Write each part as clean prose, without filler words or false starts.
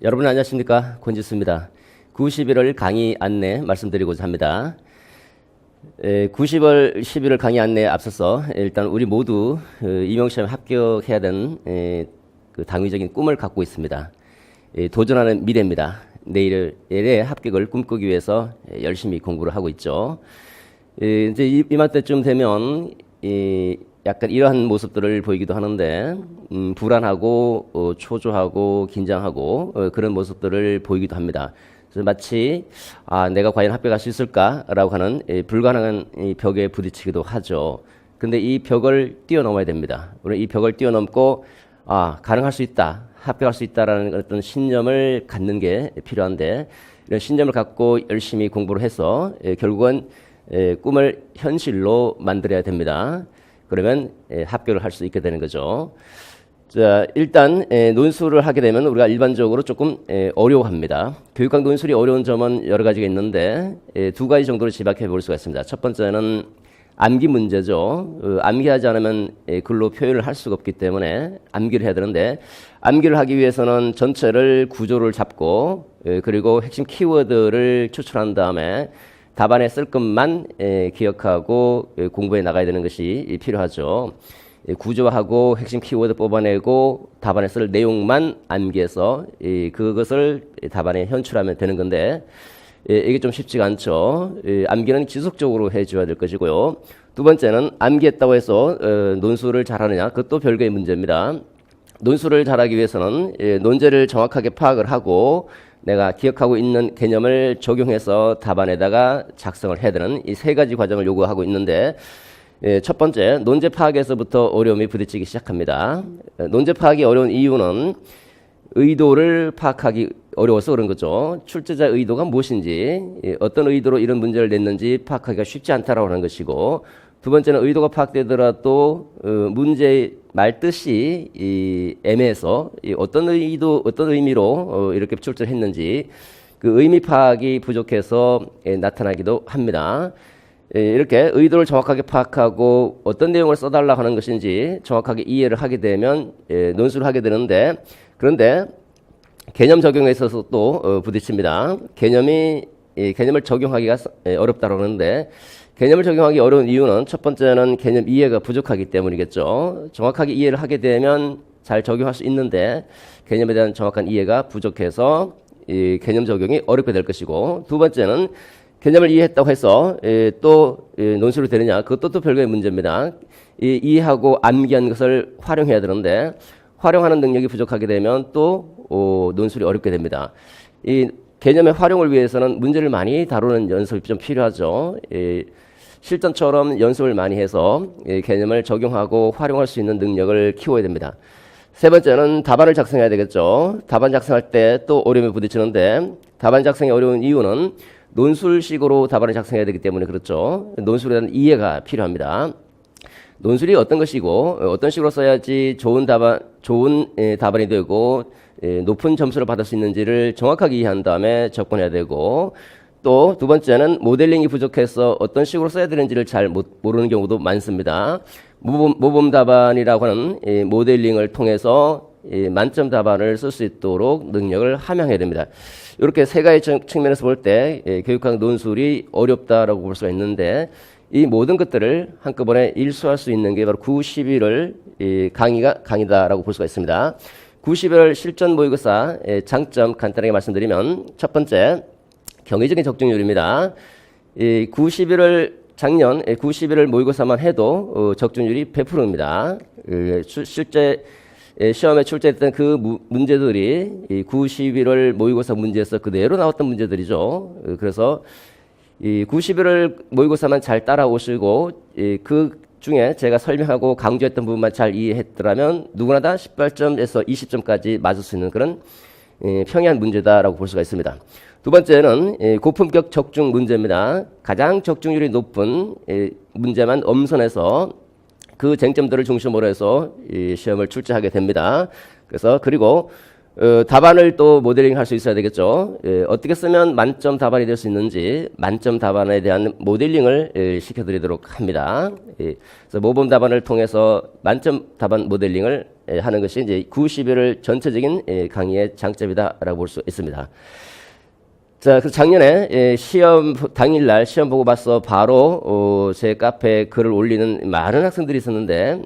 여러분 안녕하십니까? 권지수입니다. 90일 강의 안내 말씀드리고자 합니다. 90월 11월 강의 안내에 앞서서 일단 우리 모두 임용시험에 합격해야 되는 그 당위적인 꿈을 갖고 있습니다. 도전하는 미래입니다. 내일의 합격을 꿈꾸기 위해서 열심히 공부를 하고 있죠. 이제 이맘때쯤 되면 약간 이러한 모습들을 보이기도 하는데 불안하고 초조하고 긴장하고 그런 모습들을 보이기도 합니다. 그래서 마치 내가 과연 합격할 수 있을까라고 하는 불가능한 이 벽에 부딪히기도 하죠. 근데 이 벽을 뛰어넘어야 됩니다. 우리 이 벽을 뛰어넘고 가능할 수 있다, 합격할 수 있다라는 어떤 신념을 갖는 게 필요한데, 이런 신념을 갖고 열심히 공부를 해서 결국은 꿈을 현실로 만들어야 됩니다. 그러면 합격을 할 수 있게 되는 거죠. 자, 일단 논술을 하게 되면 우리가 일반적으로 조금 어려워합니다. 교육학 논술이 어려운 점은 여러 가지가 있는데 두 가지 정도로 집약해 볼 수가 있습니다. 첫 번째는 암기 문제죠. 암기하지 않으면 글로 표현을 할 수가 없기 때문에 암기를 해야 되는데, 암기를 하기 위해서는 전체를 구조를 잡고 그리고 핵심 키워드를 추출한 다음에 답안에 쓸 것만 기억하고 공부해 나가야 되는 것이 필요하죠. 구조하고 핵심 키워드 뽑아내고 답안에 쓸 내용만 암기해서 그것을 답안에 현출하면 되는 건데, 이게 좀 쉽지가 않죠. 암기는 지속적으로 해줘야 될 것이고요. 두 번째는 암기했다고 해서 논술을 잘하느냐, 그것도 별개의 문제입니다. 논술을 잘하기 위해서는 논제를 정확하게 파악을 하고 내가 기억하고 있는 개념을 적용해서 답안에다가 작성을 해야 되는 이 세 가지 과정을 요구하고 있는데, 첫 번째, 논제 파악에서부터 어려움이 부딪히기 시작합니다. 논제 파악이 어려운 이유는 의도를 파악하기 어려워서 그런 거죠. 출제자 의도가 무엇인지, 어떤 의도로 이런 문제를 냈는지 파악하기가 쉽지 않다라고 하는 것이고, 두 번째는 의도가 파악되더라도 문제 말뜻이 애매해서 어떤 의도, 어떤 의미로 이렇게 출제를 했는지 그 의미 파악이 부족해서 나타나기도 합니다. 이렇게 의도를 정확하게 파악하고 어떤 내용을 써달라고 하는 것인지 정확하게 이해를 하게 되면 논술을 하게 되는데, 그런데 개념 적용에 있어서 또 부딪힙니다. 개념을 적용하기가 어렵다고 하는데, 개념을 적용하기 어려운 이유는 첫 번째는 개념 이해가 부족하기 때문이겠죠. 정확하게 이해를 하게 되면 잘 적용할 수 있는데 개념에 대한 정확한 이해가 부족해서 이 개념 적용이 어렵게 될 것이고, 두 번째는 개념을 이해했다고 해서 또 논술이 되느냐, 그것도 또 별개의 문제입니다. 이해하고 암기한 것을 활용해야 되는데 활용하는 능력이 부족하게 되면 또 논술이 어렵게 됩니다. 이 개념의 활용을 위해서는 문제를 많이 다루는 연습이 좀 필요하죠. 실전처럼 연습을 많이 해서 개념을 적용하고 활용할 수 있는 능력을 키워야 됩니다. 세 번째는 답안을 작성해야 되겠죠. 답안 작성할 때 또 어려움에 부딪히는데, 답안 작성이 어려운 이유는 논술식으로 답안을 작성해야 되기 때문에 그렇죠. 논술에 대한 이해가 필요합니다. 논술이 어떤 것이고 어떤 식으로 써야지 좋은 답안이 되고 높은 점수를 받을 수 있는지를 정확하게 이해한 다음에 접근해야 되고, 또 두 번째는 모델링이 부족해서 어떤 식으로 써야 되는지를 잘 모르는 경우도 많습니다. 모범 답안이라고 하는 모델링을 통해서 만점 답안을 쓸 수 있도록 능력을 함양해야 됩니다. 이렇게 세 가지 측면에서 볼 때 교육학 논술이 어렵다라고 볼 수가 있는데, 이 모든 것들을 한꺼번에 일수할 수 있는 게 바로 91월 강의다라고 볼 수가 있습니다. 91월 실전 모의고사 장점 간단하게 말씀드리면, 첫 번째, 경의적인 적중률입니다. 작년 91월 모의고사만 해도 적중률이 100%입니다. 실제 시험에 출제했던 그 문제들이 91월 모의고사 문제에서 그대로 나왔던 문제들이죠. 그래서 91월 모의고사만 잘 따라오시고 그 중에 제가 설명하고 강조했던 부분만 잘 이해했더라면 누구나 다 18점에서 20점까지 맞을 수 있는 그런 평이한 문제다라고 볼 수가 있습니다. 두 번째는 고품격 적중 문제입니다. 가장 적중률이 높은 문제만 엄선해서 그 쟁점들을 중심으로 해서 이 시험을 출제하게 됩니다. 그래서 그리고 답안을 또 모델링 할 수 있어야 되겠죠. 어떻게 쓰면 만점 답안이 될 수 있는지 만점 답안에 대한 모델링을 시켜드리도록 합니다. 그래서 모범 답안을 통해서 만점 답안 모델링을 하는 것이 이제 91을 전체적인 강의의 장점이다라고 볼 수 있습니다. 자, 그 작년에 시험 당일날 시험 보고 봐서 바로 제 카페에 글을 올리는 많은 학생들이 있었는데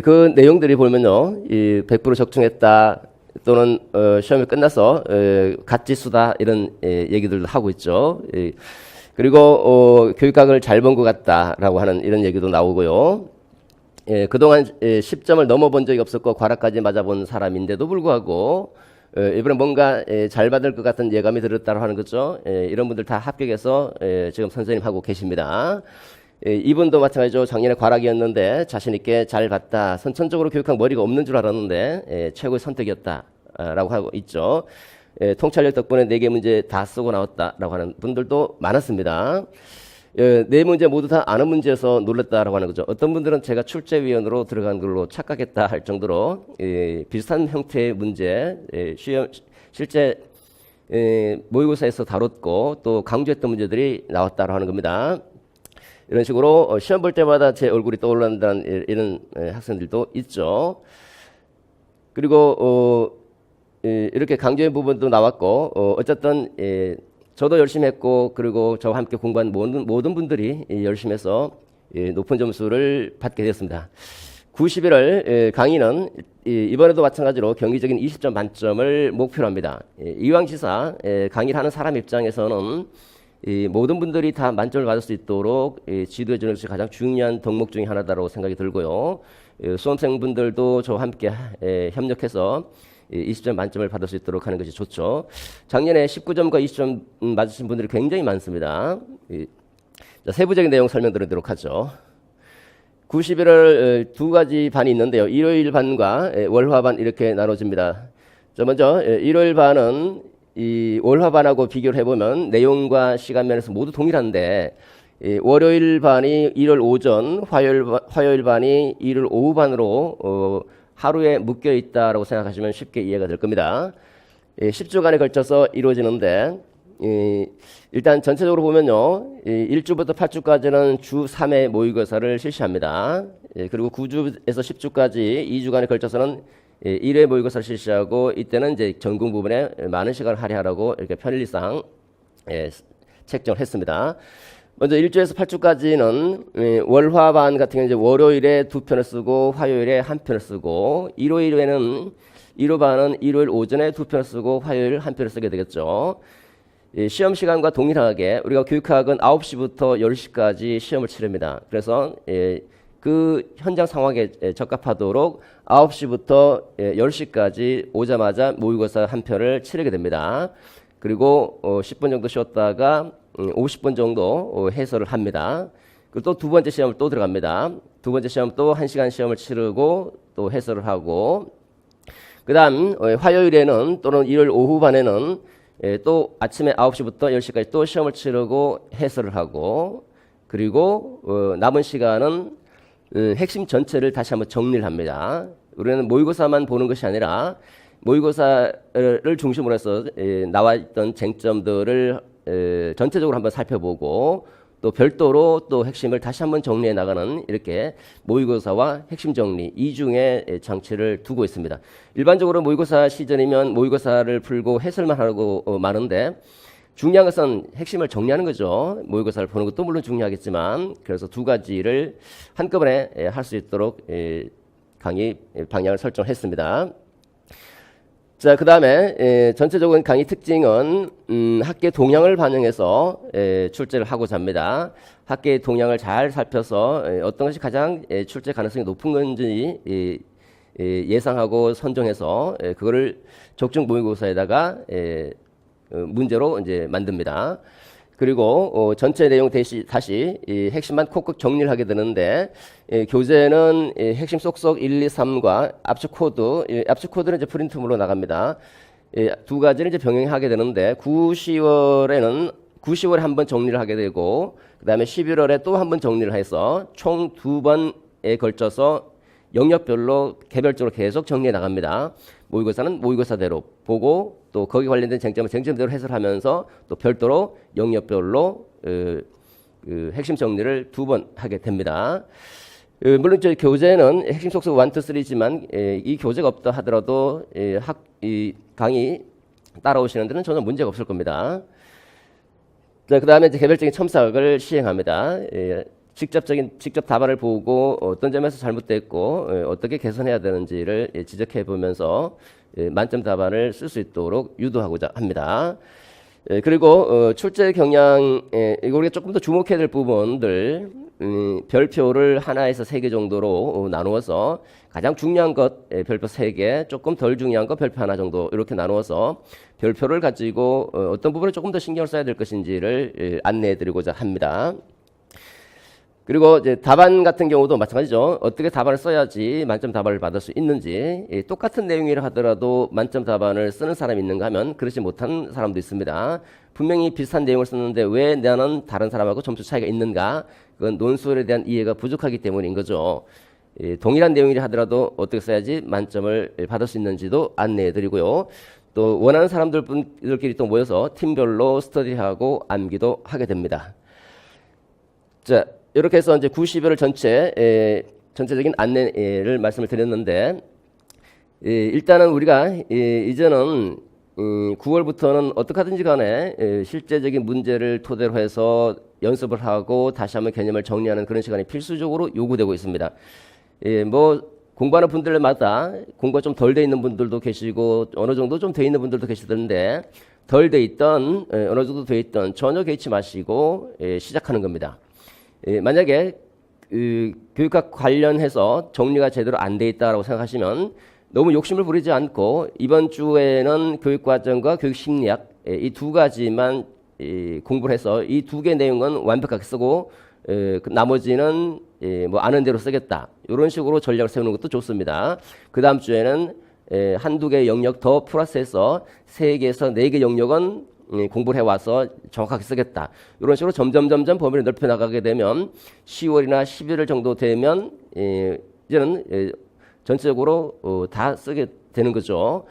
그 내용들이 보면요, 100% 적중했다 또는 시험이 끝나서 갓지수다 이런 얘기들도 하고 있죠. 그리고 교육학을 잘 본 것 같다라고 하는 이런 얘기도 나오고요. 그동안 10점을 넘어본 적이 없었고 과락까지 맞아본 사람인데도 불구하고 이번에 뭔가 잘 받을 것 같은 예감이 들었다고 하는 거죠. 이런 분들 다 합격해서 지금 선생님 하고 계십니다. 이분도 마찬가지죠. 작년에 과락이었는데 자신 있게 잘 봤다. 선천적으로 교육학 머리가 없는 줄 알았는데 최고의 선택이었다라고 하고 있죠. 통찰력 덕분에 4개 문제 다 쓰고 나왔다라고 하는 분들도 많았습니다. 4문제 모두 다 아는 문제에서 놀랐다라고 하는 거죠. 어떤 분들은 제가 출제위원으로 들어간 걸로 착각했다 할 정도로 비슷한 형태의 문제 실제 모의고사에서 다뤘고 또 강조했던 문제들이 나왔다라고 하는 겁니다. 이런 식으로 시험 볼 때마다 제 얼굴이 떠올른다는 이런 학생들도 있죠. 그리고 이렇게 강조의 부분도 나왔고 어쨌든 저도 열심히 했고 그리고 저와 함께 공부한 모든 분들이 열심히 해서 높은 점수를 받게 되었습니다. 91월 강의는 이번에도 마찬가지로 경기적인 20점 만점을 목표로 합니다. 이왕지사 강의를 하는 사람 입장에서는 모든 분들이 다 만점을 받을 수 있도록 지도해 주는 것이 가장 중요한 덕목 중에 하나다라고 생각이 들고요. 수험생분들도 저와 함께 협력해서 20점 만점을 받을 수 있도록 하는 것이 좋죠. 작년에 19점과 20점 맞으신 분들이 굉장히 많습니다. 세부적인 내용 설명드리도록 하죠. 91월 2가지 반이 있는데요. 일요일 반과 월화반 이렇게 나눠집니다. 먼저 일요일 반은 이 월화반하고 비교를 해보면 내용과 시간 면에서 모두 동일한데 월요일 반이 일요일 오전, 화요일 반이 일요일 오후 반으로 하루에 묶여 있다라고 생각하시면 쉽게 이해가 될 겁니다. 10주간에 걸쳐서 이루어지는데 일단 전체적으로 보면요. 1주부터 8주까지는 주 3회 모의고사를 실시합니다. 그리고 9주에서 10주까지 2주간에 걸쳐서는 1회 모의고사를 실시하고 이때는 이제 전공 부분에 많은 시간을 할애하라고 이렇게 편리상 책정을 했습니다. 먼저 1주에서 8주까지는 월화반 같은 경우는 이제 월요일에 2편을 쓰고 화요일에 1편을 쓰고 일요일에는 1호반은 일요일 오전에 2편을 쓰고 화요일 1편을 쓰게 되겠죠. 시험 시간과 동일하게 우리가 교육학은 9시부터 10시까지 시험을 치릅니다. 그래서 그 현장 상황에 적합하도록 9시부터 10시까지 오자마자 모의고사 1편을 치르게 됩니다. 그리고 10분 정도 쉬었다가 50분 정도 해설을 합니다. 그리고 또 두 번째 시험을 또 들어갑니다. 두 번째 시험 또 1시간 시험을 치르고 또 해설을 하고 그 다음 화요일에는 또는 일요일 오후 반에는 또 아침에 9시부터 10시까지 또 시험을 치르고 해설을 하고 그리고 남은 시간은 핵심 전체를 다시 한번 정리를 합니다. 우리는 모의고사만 보는 것이 아니라 모의고사를 중심으로 해서 나와 있던 쟁점들을 전체적으로 한번 살펴보고 또 별도로 또 핵심을 다시 한번 정리해 나가는 이렇게 모의고사와 핵심 정리 이중의 장치를 두고 있습니다. 일반적으로 모의고사 시즌이면 모의고사를 풀고 해설만 하고 마는데 중요한 것은 핵심을 정리하는 거죠. 모의고사를 보는 것도 물론 중요하겠지만 그래서 두 가지를 한꺼번에 할 수 있도록 강의 방향을 설정했습니다. 자, 그 다음에 전체적인 강의 특징은 학계 동향을 반영해서 출제를 하고자 합니다. 학계의 동향을 잘 살펴서 어떤 것이 가장 출제 가능성이 높은 건지 예상하고 선정해서 그거를 적중 모의고사에다가 문제로 이제 만듭니다. 그리고 전체 내용 다시 핵심만 콕콕 정리를 하게 되는데 교재는 핵심 쏙쏙 1, 2, 3과 압축 코드는 이제 프린트물로 나갑니다. 두 가지를 이제 병행하게 되는데 9, 10월에 한번 정리를 하게 되고 그다음에 11월에 또 한번 정리를 해서 총 2번에 걸쳐서 영역별로 개별적으로 계속 정리해 나갑니다. 모의고사는 모의고사대로 보고 또 거기 관련된 쟁점을 쟁점대로 해설하면서 또 별도로 영역별로 핵심 정리를 2번 하게 됩니다. 물론 저희 교재는 핵심 속수 1, 2, 3지만 이 교재가 없다 하더라도 이 강의 따라오시는 데는 전혀 문제가 없을 겁니다. 자, 그 다음에 이제 개별적인 첨삭을 시행합니다. 직접 답안을 보고 어떤 점에서 잘못됐고 어떻게 개선해야 되는지를 지적해 보면서 만점 답안을 쓸 수 있도록 유도하고자 합니다. 그리고 출제 경향, 이거 우리가 조금 더 주목해야 될 부분들, 별표를 하나에서 3개 정도로 나누어서 가장 중요한 것 별표 3개, 조금 덜 중요한 것 별표 하나 정도 이렇게 나누어서 별표를 가지고 어떤 부분에 조금 더 신경을 써야 될 것인지를 안내해 드리고자 합니다. 그리고 이제 답안 같은 경우도 마찬가지죠. 어떻게 답안을 써야지 만점 답안을 받을 수 있는지, 똑같은 내용이라 하더라도 만점 답안을 쓰는 사람이 있는가 하면 그렇지 못한 사람도 있습니다. 분명히 비슷한 내용을 썼는데 왜 나는 다른 사람하고 점수 차이가 있는가? 그건 논술에 대한 이해가 부족하기 때문인 거죠. 동일한 내용이라 하더라도 어떻게 써야지 만점을 받을 수 있는지도 안내해 드리고요. 또 원하는 사람들끼리 또 모여서 팀별로 스터디하고 암기도 하게 됩니다. 자, 이렇게 해서 이제 90여를 전체적인 안내를 말씀을 드렸는데, 일단은 우리가 이제는 9월부터는 어떻게 하든지 간에 실제적인 문제를 토대로 해서 연습을 하고 다시 한번 개념을 정리하는 그런 시간이 필수적으로 요구되고 있습니다. 뭐 공부하는 분들마다 공부가 좀 덜 돼 있는 분들도 계시고 어느 정도 좀 돼 있는 분들도 계시던데, 덜 돼 있던 어느 정도 돼 있던 전혀 개의치 마시고 시작하는 겁니다. 만약에 교육학 관련해서 정리가 제대로 안 돼 있다라고 생각하시면 너무 욕심을 부리지 않고 이번 주에는 교육과정과 교육심리학 이 2가지만 공부를 해서 이 2개 내용은 완벽하게 쓰고 나머지는 뭐 아는 대로 쓰겠다, 이런 식으로 전략을 세우는 것도 좋습니다. 그 다음 주에는 한두 개 영역 더 플러스해서 3개에서 4개 영역은 공부를 해와서 정확하게 쓰겠다, 이런 식으로 점점 범위를 넓혀 나가게 되면 10월이나 11월 정도 되면 이제는 전체적으로 다 쓰게 되는 거죠.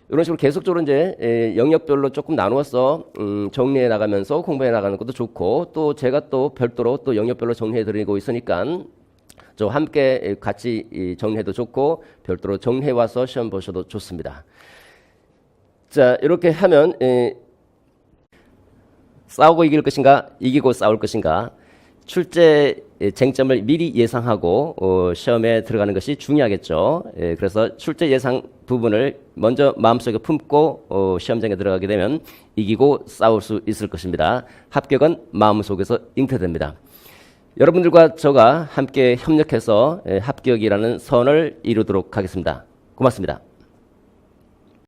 이런 식으로 계속적으로 이제 영역별로 조금 나누어서 정리해 나가면서 공부해 나가는 것도 좋고, 또 제가 또 별도로 또 영역별로 정리해 드리고 있으니까 저 함께 같이 정리해도 좋고 별도로 정리해 와서 시험 보셔도 좋습니다. 자, 이렇게 하면 싸우고 이길 것인가, 이기고 싸울 것인가, 출제 쟁점을 미리 예상하고 시험에 들어가는 것이 중요하겠죠. 그래서 출제 예상 부분을 먼저 마음속에 품고 시험장에 들어가게 되면 이기고 싸울 수 있을 것입니다. 합격은 마음속에서 잉태됩니다. 여러분들과 저가 함께 협력해서 합격이라는 선을 이루도록 하겠습니다. 고맙습니다.